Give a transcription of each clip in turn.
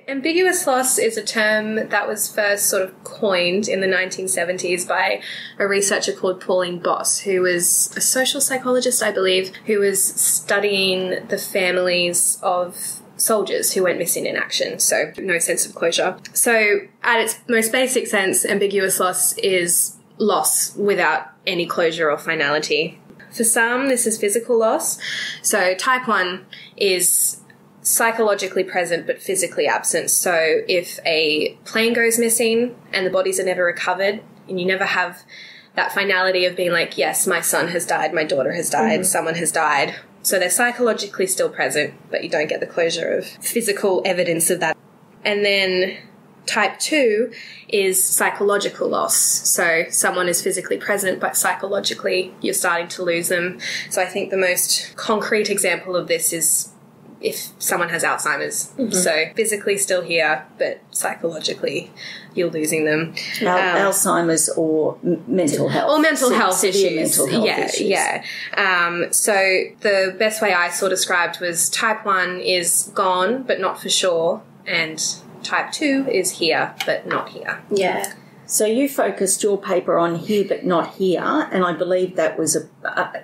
Ambiguous loss is a term that was first sort of coined in the 1970s by a researcher called Pauline Boss, who was a social psychologist, I believe, who was studying the families of soldiers who went missing in action, so no sense of closure. So at its most basic sense, ambiguous loss is loss without any closure or finality. For some, this is physical loss. So type 1 is psychologically present but physically absent. So if a plane goes missing and the bodies are never recovered, and you never have that finality of being like, yes, my son has died, my daughter has died, someone has died. So they're psychologically still present, but you don't get the closure of physical evidence of that. And then type 2 is psychological loss. So someone is physically present, but psychologically you're starting to lose them. So I think the most concrete example of this is if someone has Alzheimer's. So physically still here, but psychologically you're losing them. Alzheimer's or mental health. Or mental health issues. Mental health issues. Yeah. So the best way I saw described was type 1 is gone, but not for sure, and type 2 is here, but not here. Yeah. So you focused your paper on here but not here, and I believe that was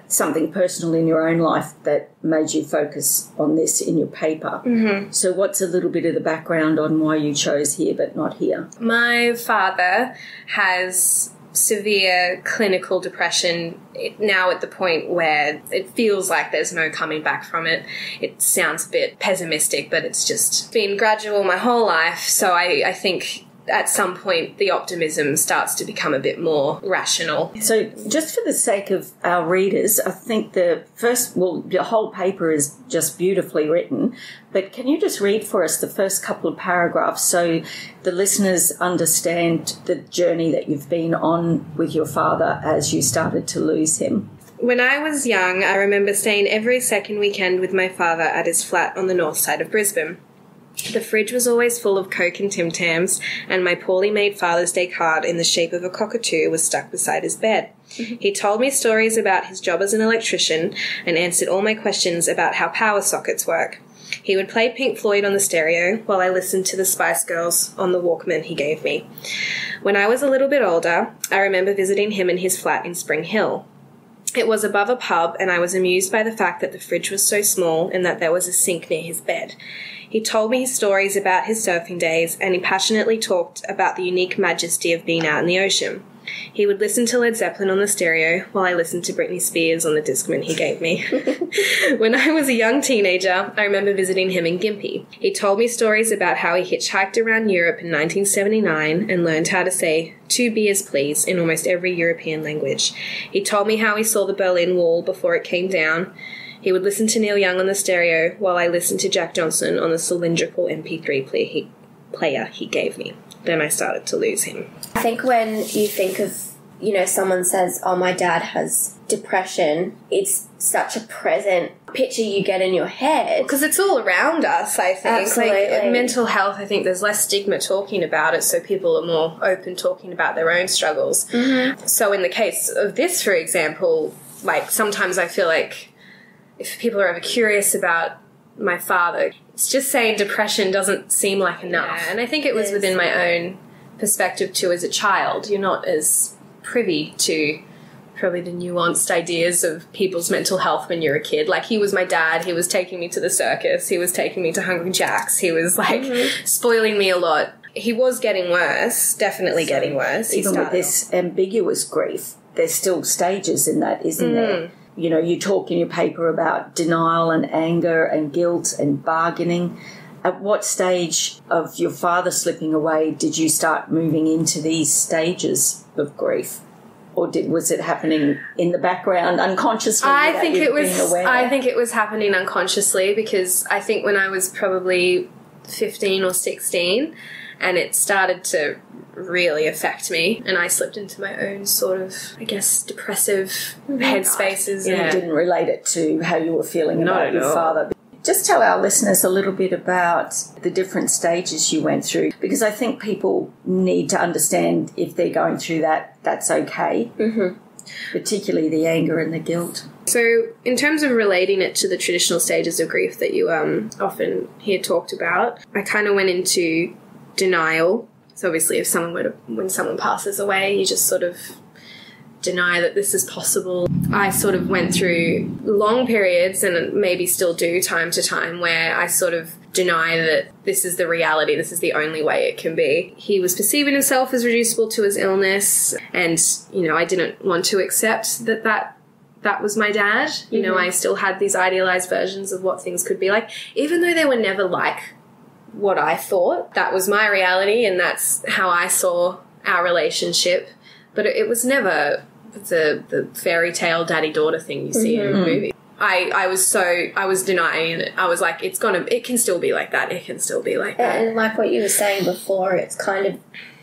something personal in your own life that made you focus on this in your paper. So what's a little bit of the background on why you chose here but not here? My father has severe clinical depression now at the point where it feels like there's no coming back from it. It sounds a bit pessimistic, but it's just been gradual my whole life. So I think at some point the optimism starts to become a bit more rational. So just for the sake of our readers, I think the whole paper is just beautifully written, but can you just read for us the first couple of paragraphs so the listeners understand the journey that you've been on with your father as you started to lose him? When I was young, I remember staying every second weekend with my father at his flat on the north side of Brisbane. The fridge was always full of Coke and Tim Tams, and my poorly made Father's Day card in the shape of a cockatoo was stuck beside his bed. He told me stories about his job as an electrician and answered all my questions about how power sockets work. He would play Pink Floyd on the stereo while I listened to the Spice Girls on the Walkman he gave me. When I was a little bit older, I remember visiting him in his flat in Spring Hill. It was above a pub, and I was amused by the fact that the fridge was so small and that there was a sink near his bed. He told me stories about his surfing days, and he passionately talked about the unique majesty of being out in the ocean. He would listen to Led Zeppelin on the stereo while I listened to Britney Spears on the Discman he gave me. When I was a young teenager, I remember visiting him in Gympie. He told me stories about how he hitchhiked around Europe in 1979 and learned how to say 2 beers please in almost every European language. He told me how he saw the Berlin Wall before it came down. He would listen to Neil Young on the stereo while I listened to Jack Johnson on the cylindrical MP3 player he gave me. Then I started to lose him. I think when you think of, someone says, oh, my dad has depression, it's such a present picture you get in your head. Because it's all around us, I think. Absolutely. Like, mental health, I think there's less stigma talking about it, so people are more open talking about their own struggles. So in the case of this, for example, like sometimes I feel like if people are ever curious about my father, it's just saying depression doesn't seem like enough. Yeah, and I think it was within my own perspective too as a child. You're not as privy to probably the nuanced ideas of people's mental health when you're a kid. Like, he was my dad, he was taking me to the circus, he was taking me to Hungry Jack's, he was like spoiling me a lot. He was getting worse, definitely getting worse. Even with this ambiguous grief, there's still stages in that, isn't there? You talk in your paper about denial and anger and guilt and bargaining. At what stage of your father slipping away did you start moving into these stages of grief? Or was it happening in the background unconsciously? I think it was happening unconsciously, because I think when I was probably 15 or 16 and it started to really affect me, and I slipped into my own sort of, I guess, depressive headspaces. You didn't relate it to how you were feeling about your father. Just tell our listeners a little bit about the different stages you went through, because I think people need to understand if they're going through that, that's okay. particularly the anger and the guilt. So in terms of relating it to the traditional stages of grief that you often hear talked about, I kind of went into denial. So obviously when someone passes away, you just sort of deny that this is possible. I sort of went through long periods, and maybe still do time to time, where I sort of deny that this is the reality, this is the only way it can be. He was perceiving himself as reducible to his illness, and, I didn't want to accept that was my dad. I still had these idealized versions of what things could be like, even though they were never like what I thought. That was my reality, and that's how I saw our relationship. But it was never the fairy tale daddy-daughter thing you see in a movie. I was denying it. I was like, it can still be like that. It can still be like that. And like what you were saying before, it's kind of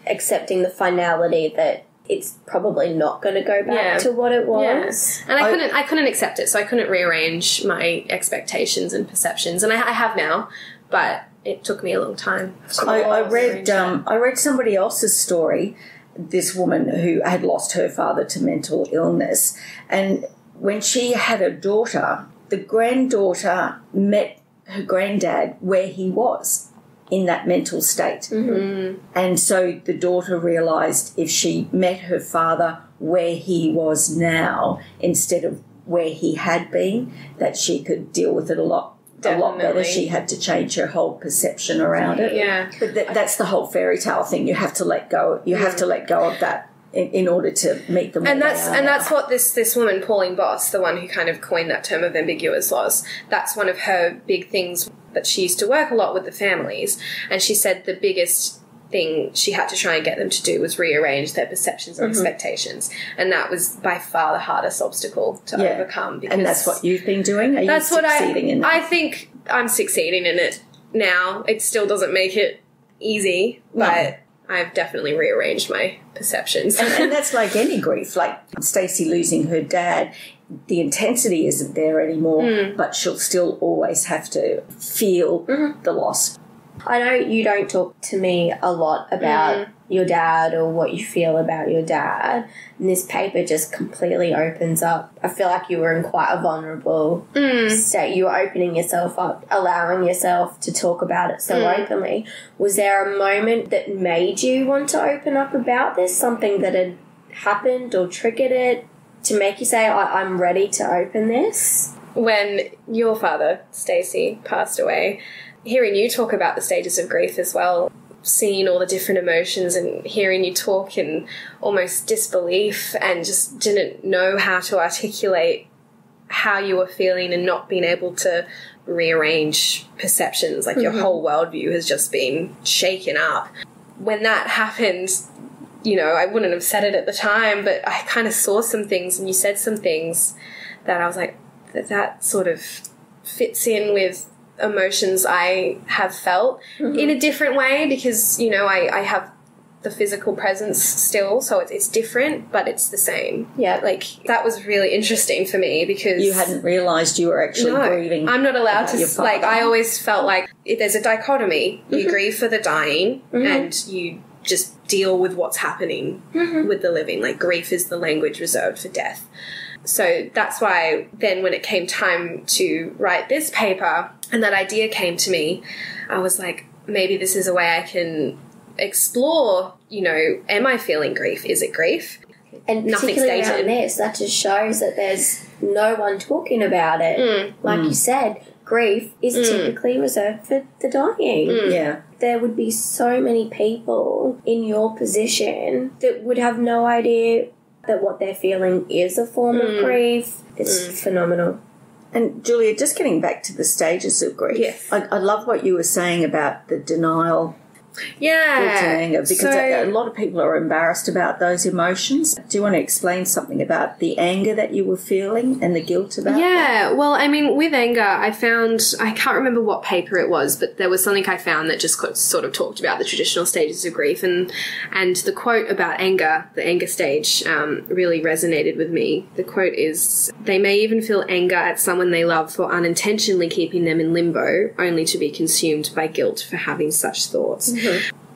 accepting the finality that it's probably not going to go back to what it was. Yeah. And I couldn't accept it, so I couldn't rearrange my expectations and perceptions. And I have now, but it took me a long time. I read somebody else's story, this woman who had lost her father to mental illness, and when she had a daughter, the granddaughter met her granddad where he was in that mental state. And so the daughter realised if she met her father where he was now instead of where he had been, that she could deal with it a lot better. She had to change her whole perception around it. Yeah. But that's the whole fairy tale thing. You have to let go. You have to let go of that in order to meet them. And that's what this woman, Pauline Boss, the one who kind of coined that term of ambiguous was. That's one of her big things, that she used to work a lot with the families. And she said the biggest thing she had to try and get them to do was rearrange their perceptions and expectations. And that was by far the hardest obstacle to overcome. Because and that's what you've been doing? Are you succeeding in that? I think I'm succeeding in it now. It still doesn't make it easy, but I've definitely rearranged my perceptions. And that's like any grief. Like Stacey losing her dad, the intensity isn't there anymore, but she'll still always have to feel the loss. I know you don't talk to me a lot about your dad or what you feel about your dad, and this paper just completely opens up. I feel like you were in quite a vulnerable state. You were opening yourself up, allowing yourself to talk about it so openly. Was there a moment that made you want to open up about this, something that had happened or triggered it to make you say, I'm ready to open this? When your father, Stacey, passed away, hearing you talk about the stages of grief as well, seeing all the different emotions and hearing you talk in almost disbelief and just didn't know how to articulate how you were feeling and not being able to rearrange perceptions, like your whole worldview has just been shaken up. When that happened, I wouldn't have said it at the time, but I kind of saw some things and you said some things that I was like, that sort of fits in with emotions I have felt in a different way because, I have the physical presence still, so it's different, but it's the same. Yeah. Like, that was really interesting for me because... You hadn't realised you were actually grieving. I'm not allowed to... Like, I always felt like there's a dichotomy. You grieve for the dying and you just deal with what's happening with the living. Like, grief is the language reserved for death. So that's why then when it came time to write this paper and that idea came to me, I was like, maybe this is a way I can explore, am I feeling grief? Is it grief? And nothing's particularly stated. around this, that just shows that there's no one talking about it. Like you said, grief is typically reserved for the dying. Yeah. There would be so many people in your position that would have no idea that what they're feeling is a form of grief. It's phenomenal. And Julia, just getting back to the stages of grief, yes. I love what you were saying about the denial, guilt and anger, because a lot of people are embarrassed about those emotions. Do you want to explain something about the anger that you were feeling and the guilt about that? Yeah, well, I mean, with anger, I can't remember what paper it was, but there was something I found that just sort of talked about the traditional stages of grief, and the quote about anger, the anger stage, really resonated with me. The quote is, "They may even feel anger at someone they love for unintentionally keeping them in limbo, only to be consumed by guilt for having such thoughts."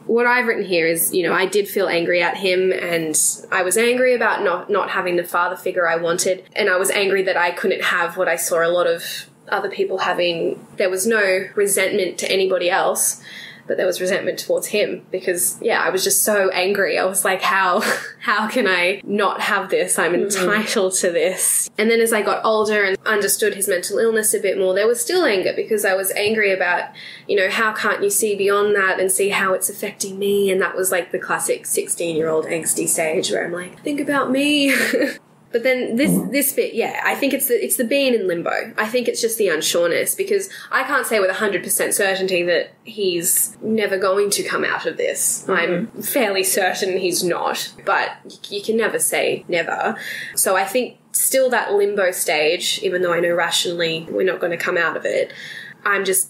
what I've written here is, you know, I did feel angry at him, and I was angry about not having the father figure I wanted, and I was angry that I couldn't have what I saw a lot of other people having. There was no resentment to anybody else, but there was resentment towards him because, yeah, I was just so angry. I was like, how can I not have this? I'm entitled to this. And then as I got older and understood his mental illness a bit more, there was still anger because I was angry about, you know, how can't you see beyond that and see how it's affecting me? And that was like the classic 16-year-old angsty stage where I'm like, think about me. But then this bit, yeah, I think it's the being in limbo. I think it's just the unsureness, because I can't say with 100% certainty that he's never going to come out of this. I'm fairly certain he's not, but you can never say never. So I think still that limbo stage, even though I know rationally we're not going to come out of it, I'm just,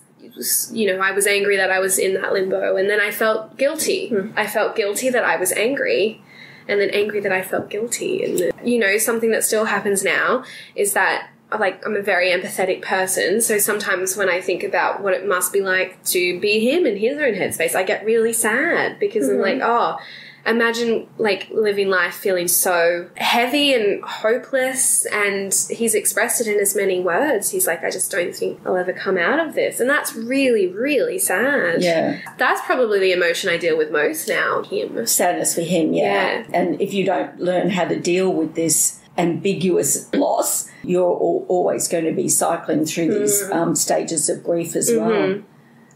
you know, I was angry that I was in that limbo, and then I felt guilty. I felt guilty that I was angry, and then angry that I felt guilty. And, you know, something that still happens now is that, like, I'm a very empathetic person, so sometimes when I think about what it must be like to be him in his own headspace, I get really sad because I'm like, oh, imagine, like, living life feeling so heavy and hopeless, and he's expressed it in as many words. He's like, I just don't think I'll ever come out of this. And that's really, really sad. Yeah. That's probably the emotion I deal with most now, him. Sadness for him, yeah. And if you don't learn how to deal with this ambiguous loss, you're always going to be cycling through these stages of grief as well.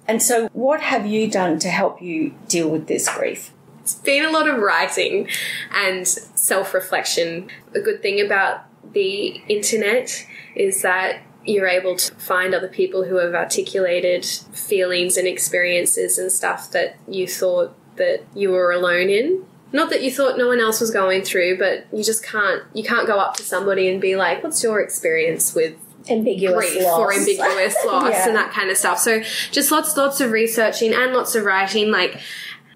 And so what have you done to help you deal with this grief? It's been a lot of writing and self-reflection. A good thing about the internet is that you're able to find other people who have articulated feelings and experiences and stuff that you thought that you were alone in. Not that you thought no one else was going through, but you just can't go up to somebody and be like, what's your experience with ambiguous grief loss. or ambiguous loss and that kind of stuff. So just lots of researching and lots of writing. Like,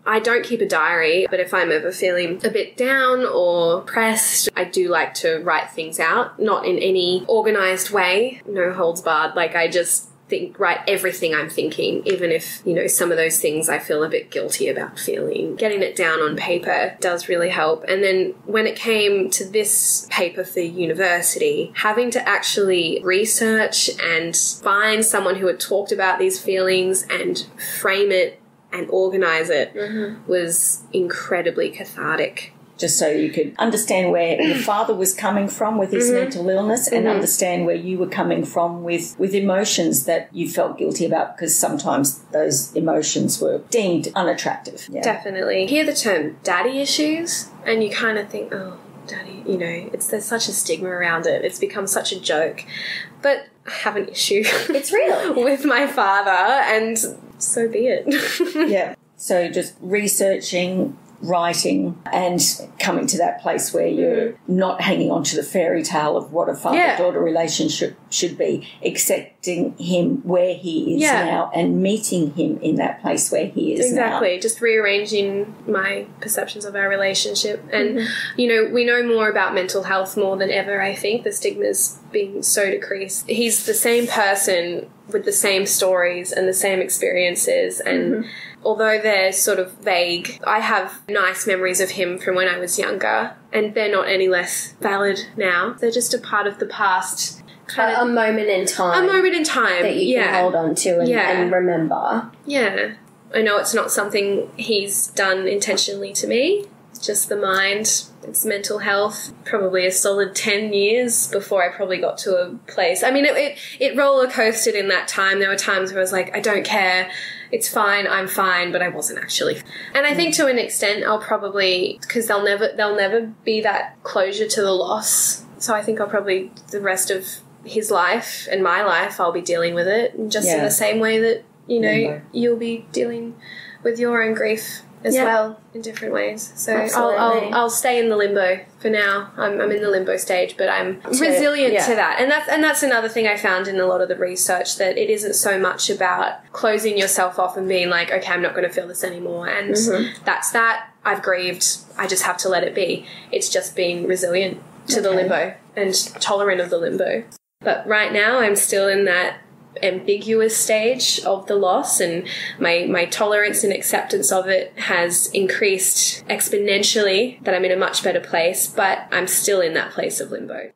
I don't keep a diary, but if I'm ever feeling a bit down or pressed, I do like to write things out, not in any organised way, no holds barred. Like, I just write everything I'm thinking, even if, you know, some of those things I feel a bit guilty about feeling. Getting it down on paper does really help. And then when it came to this paper for university, having to actually research and find someone who had talked about these feelings and frame it and organise it was incredibly cathartic. Just so you could understand where your father was coming from with his mental illness and understand where you were coming from with emotions that you felt guilty about, because sometimes those emotions were deemed unattractive. Yeah. Definitely. You hear the term daddy issues and you kind of think, oh, daddy, you know, there's such a stigma around it. It's become such a joke. But I have an issue. It's real. With my father, and so be it. Yeah. So just researching, writing, and coming to that place where you're not hanging on to the fairy tale of what a father-daughter relationship should be, accepting him where he is now and meeting him in that place where he is now. Exactly. Just rearranging my perceptions of our relationship. And, you know, we know more about mental health more than ever, I think. The stigma's been so decreased. He's the same person with the same stories and the same experiences, and although they're sort of vague, I have nice memories of him from when I was younger, and they're not any less valid now. They're just a part of the past. A moment in time. A moment in time. That you can hold on to and remember. Yeah. I know it's not something he's done intentionally to me. It's just the mind. It's mental health. Probably a solid 10 years before I probably got to a place. I mean, it roller coasted in that time. There were times where I was like, I don't care. It's fine. I'm fine. But I wasn't actually. And I think to an extent I'll probably, because there'll never be that closure to the loss. So I think I'll probably, the rest of his life and my life, I'll be dealing with it just in the same way that, you know, you'll be dealing with your own grief as well in different ways. So I'll stay in the limbo for now. I'm in the limbo stage, but I'm resilient to that. And that's another thing I found in a lot of the research, that it isn't so much about closing yourself off and being like, okay, I'm not going to feel this anymore, and that's that. I've grieved. I just have to let it be. It's just being resilient to the limbo and tolerant of the limbo. But right now I'm still in that ambiguous stage of the loss, and my tolerance and acceptance of it has increased exponentially, that I'm in a much better place, but I'm still in that place of limbo.